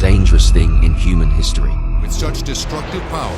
dangerous thing in human history. With such destructive power,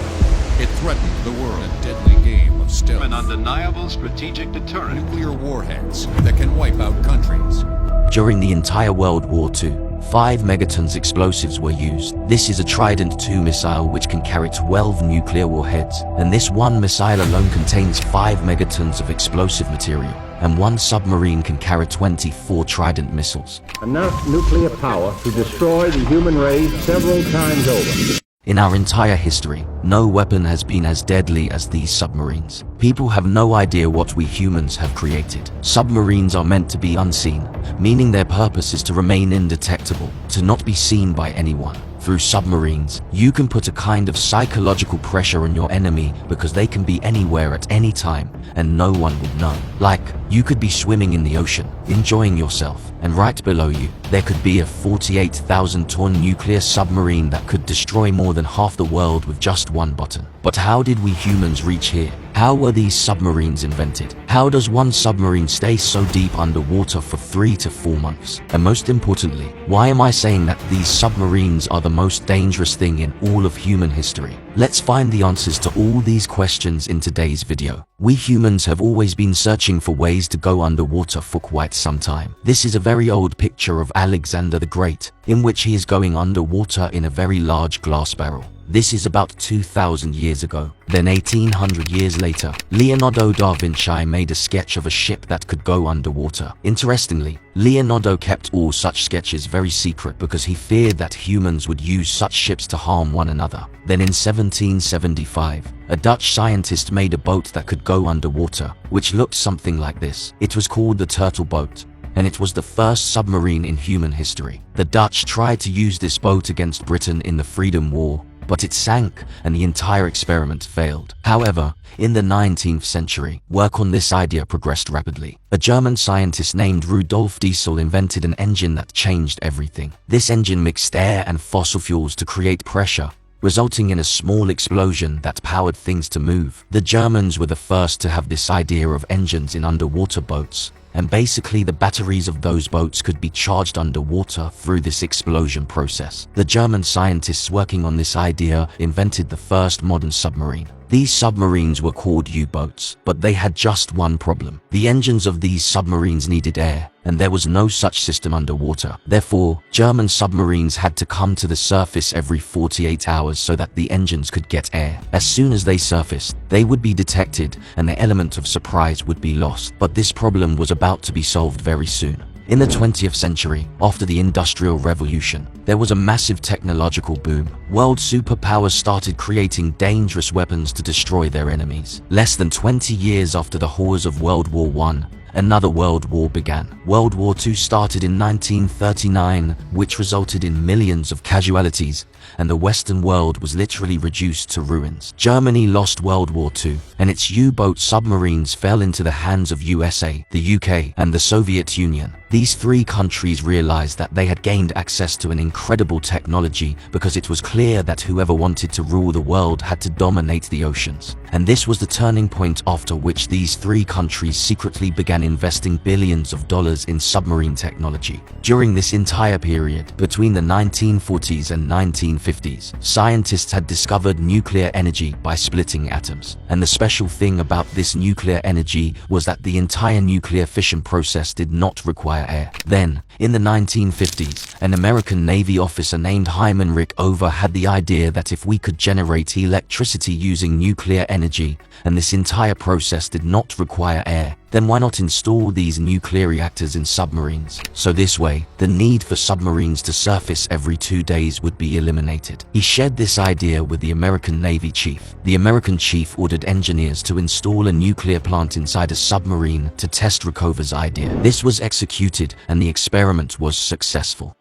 it threatened the world. A deadly game of stealth. An undeniable strategic deterrent. Nuclear warheads that can wipe out countries. During the entire World War II, 5 megatons explosives were used. This is a Trident II missile which can carry 12 nuclear warheads, and this one missile alone contains 5 megatons of explosive material, and one submarine can carry 24 Trident missiles. Enough nuclear power to destroy the human race several times over. In our entire history, no weapon has been as deadly as these submarines. People have no idea what we humans have created. Submarines are meant to be unseen, meaning their purpose is to remain indetectable, to not be seen by anyone. Through submarines, you can put a kind of psychological pressure on your enemy because they can be anywhere at any time and no one would know. Like, you could be swimming in the ocean, enjoying yourself, and right below you, there could be a 48,000-ton nuclear submarine that could destroy more than half the world with just one button. But how did we humans reach here? How were these submarines invented? How does one submarine stay so deep underwater for 3 to 4 months? And most importantly, why am I saying that these submarines are the most dangerous thing in all of human history? Let's find the answers to all these questions in today's video. We humans have always been searching for ways to go underwater for quite some time. This is a very old picture of Alexander the Great, in which he is going underwater in a very large glass barrel. This is about 2,000 years ago. Then 1,800 years later, Leonardo da Vinci made a sketch of a ship that could go underwater. Interestingly, Leonardo kept all such sketches very secret because he feared that humans would use such ships to harm one another. Then in 1775, a Dutch scientist made a boat that could go underwater, which looked something like this. It was called the Turtle Boat, and it was the first submarine in human history. The Dutch tried to use this boat against Britain in the Freedom War, but it sank and the entire experiment failed. However, in the 19th century, work on this idea progressed rapidly. A German scientist named Rudolf Diesel invented an engine that changed everything. This engine mixed air and fossil fuels to create pressure, resulting in a small explosion that powered things to move. The Germans were the first to have this idea of engines in underwater boats, and basically the batteries of those boats could be charged underwater through this explosion process. The German scientists working on this idea invented the first modern submarine. These submarines were called U-boats, but they had just one problem. The engines of these submarines needed air, and there was no such system underwater. Therefore, German submarines had to come to the surface every 48 hours so that the engines could get air. As soon as they surfaced, they would be detected and the element of surprise would be lost. But this problem was about to be solved very soon. In the 20th century, after the Industrial Revolution, there was a massive technological boom. World superpowers started creating dangerous weapons to destroy their enemies. Less than 20 years after the horrors of World War I, another world war began. World War II started in 1939, which resulted in millions of casualties, and the Western world was literally reduced to ruins. Germany lost World War II, and its U-boat submarines fell into the hands of USA, the UK, and the Soviet Union. These 3 countries realized that they had gained access to an incredible technology because it was clear that whoever wanted to rule the world had to dominate the oceans. And this was the turning point after which these 3 countries secretly began investing billions of dollars in submarine technology. During this entire period, between the 1940s and 1950s, scientists had discovered nuclear energy by splitting atoms. And the special thing about this nuclear energy was that the entire nuclear fission process did not require air. Then, in the 1950s, an American Navy officer named Hyman Rickover had the idea that if we could generate electricity using nuclear energy, and this entire process did not require air, then why not install these nuclear reactors in submarines? So this way, the need for submarines to surface every 2 days would be eliminated. He shared this idea with the American Navy chief. The American chief ordered engineers to install a nuclear plant inside a submarine to test Rickover's idea. This was executed, and the experiment was successful.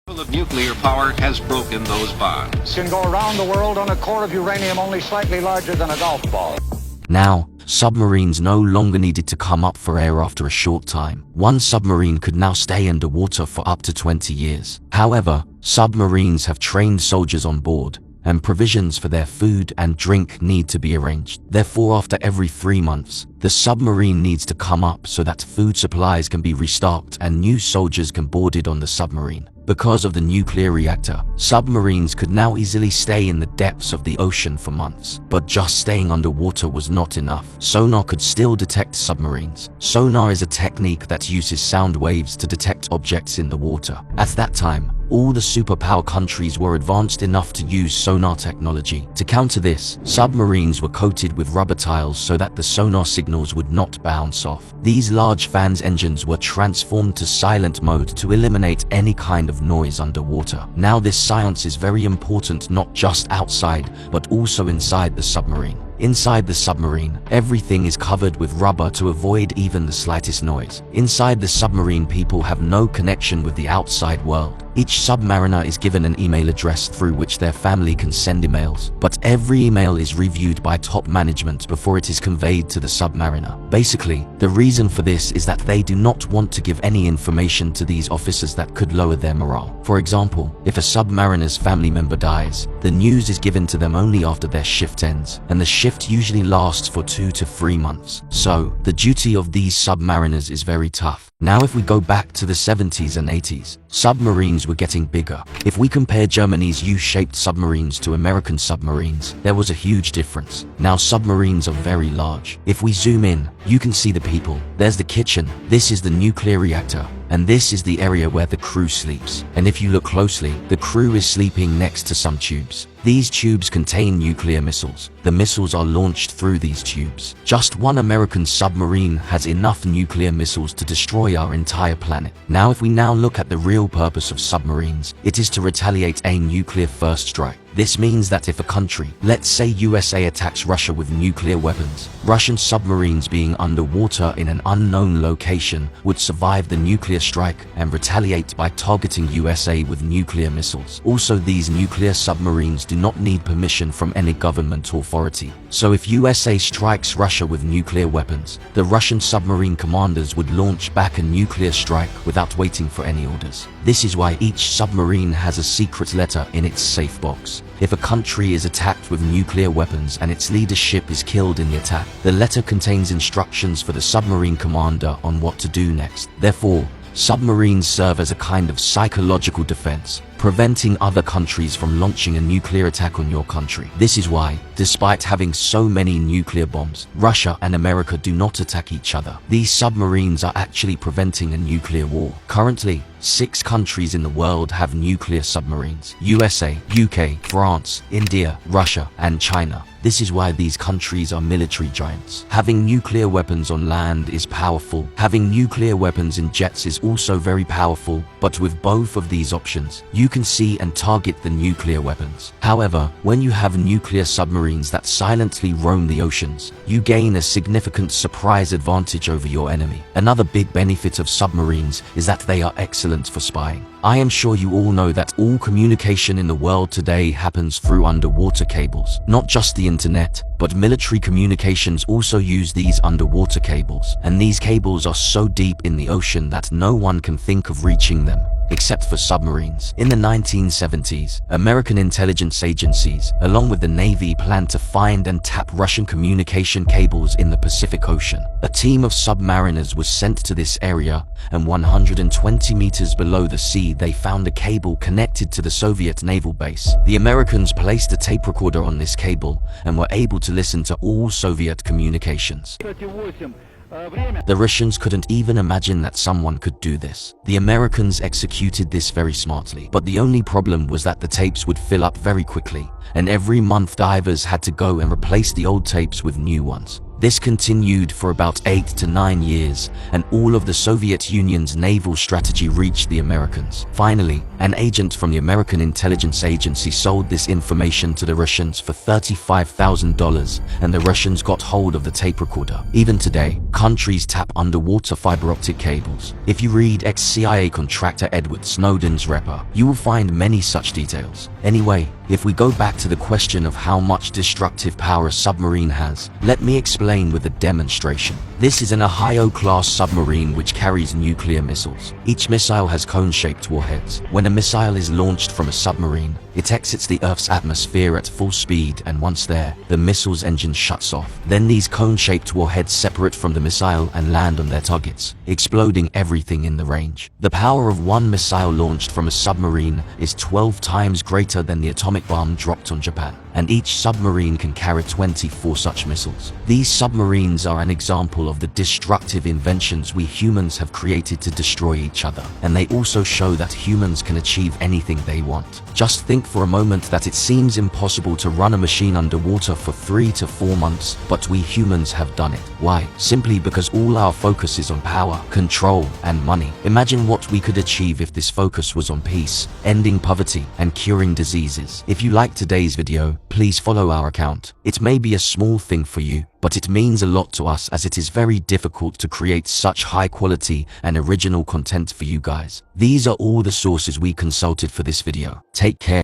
The level of nuclear power has broken those bonds. Can go around the world on a core of uranium only slightly larger than a golf ball. Now, submarines no longer needed to come up for air after a short time. One submarine could now stay underwater for up to 20 years. However, submarines have trained soldiers on board, and provisions for their food and drink need to be arranged. Therefore, after every 3 months, the submarine needs to come up so that food supplies can be restocked and new soldiers can board it on the submarine. Because of the nuclear reactor, submarines could now easily stay in the depths of the ocean for months. But just staying underwater was not enough. Sonar could still detect submarines. Sonar is a technique that uses sound waves to detect objects in the water. At that time, all the superpower countries were advanced enough to use sonar technology. To counter this, submarines were coated with rubber tiles so that the sonar signals would not bounce off. These large fans engines were transformed to silent mode to eliminate any kind of noise underwater. Now this science is very important not just outside, but also inside the submarine. Inside the submarine, everything is covered with rubber to avoid even the slightest noise. Inside the submarine, people have no connection with the outside world. Each submariner is given an email address through which their family can send emails, but every email is reviewed by top management before it is conveyed to the submariner. Basically, the reason for this is that they do not want to give any information to these officers that could lower their morale. For example, if a submariner's family member dies, the news is given to them only after their shift ends, and the shift usually lasts for 2 to 3 months. So, the duty of these submariners is very tough. Now if we go back to the 70s and 80s, submarines were getting bigger. If we compare Germany's U-shaped submarines to American submarines, there was a huge difference. Now submarines are very large. If we zoom in, you can see the people. There's the kitchen, this is the nuclear reactor, and this is the area where the crew sleeps. And if you look closely, the crew is sleeping next to some tubes. These tubes contain nuclear missiles. The missiles are launched through these tubes. Just one American submarine has enough nuclear missiles to destroy our entire planet. Now if we now look at the real purpose of submarines, it is to retaliate a nuclear first strike. This means that if a country, let's say USA, attacks Russia with nuclear weapons, Russian submarines being underwater in an unknown location would survive the nuclear strike and retaliate by targeting USA with nuclear missiles. Also, these nuclear submarines do not need permission from any government authority. So if USA strikes Russia with nuclear weapons, the Russian submarine commanders would launch back a nuclear strike without waiting for any orders. This is why each submarine has a secret letter in its safe box. If a country is attacked with nuclear weapons and its leadership is killed in the attack, the letter contains instructions for the submarine commander on what to do next. Therefore, submarines serve as a kind of psychological defense, preventing other countries from launching a nuclear attack on your country. This is why, despite having so many nuclear bombs, Russia and America do not attack each other. These submarines are actually preventing a nuclear war. Currently, 6 countries in the world have nuclear submarines: USA, UK, France, India, Russia, and China. This is why these countries are military giants. Having nuclear weapons on land is powerful. Having nuclear weapons in jets is also very powerful, but with both of these options, you can see and target the nuclear weapons. However, when you have nuclear submarines that silently roam the oceans, you gain a significant surprise advantage over your enemy. Another big benefit of submarines is that they are excellent for spying. I am sure you all know that all communication in the world today happens through underwater cables. Not just the internet, but military communications also use these underwater cables. And these cables are so deep in the ocean that no one can think of reaching them, except for submarines. In the 1970s, American intelligence agencies, along with the Navy, planned to find and tap Russian communication cables in the Pacific Ocean. A team of submariners was sent to this area, and 120 meters below the sea, they found a cable connected to the Soviet naval base. The Americans placed a tape recorder on this cable and were able to listen to all Soviet communications. The Russians couldn't even imagine that someone could do this. The Americans executed this very smartly, but the only problem was that the tapes would fill up very quickly, and every month divers had to go and replace the old tapes with new ones. This continued for about 8 to 9 years, and all of the Soviet Union's naval strategy reached the Americans. Finally, an agent from the American intelligence agency sold this information to the Russians for $35,000, and the Russians got hold of the tape recorder. Even today, countries tap underwater fiber optic cables. If you read ex-CIA contractor Edward Snowden's report, you will find many such details. Anyway, If we go back to the question of how much destructive power a submarine has, let me explain with a demonstration. This is an Ohio-class submarine which carries nuclear missiles. Each missile has cone-shaped warheads. When a missile is launched from a submarine, it exits the Earth's atmosphere at full speed, and once there, the missile's engine shuts off. Then these cone-shaped warheads separate from the missile and land on their targets, exploding everything in the range. The power of one missile launched from a submarine is 12 times greater than the atomic bomb dropped on Japan, and each submarine can carry 24 such missiles. These submarines are an example of the destructive inventions we humans have created to destroy each other, and they also show that humans can achieve anything they want. Just think for a moment that it seems impossible to run a machine underwater for 3 to 4 months, but we humans have done it. Why? Simply because all our focus is on power, control, and money. Imagine what we could achieve if this focus was on peace, ending poverty, and curing diseases. If you like today's video, please follow our account. It may be a small thing for you, but it means a lot to us as it is very difficult to create such high quality and original content for you guys. These are all the sources we consulted for this video. Take care.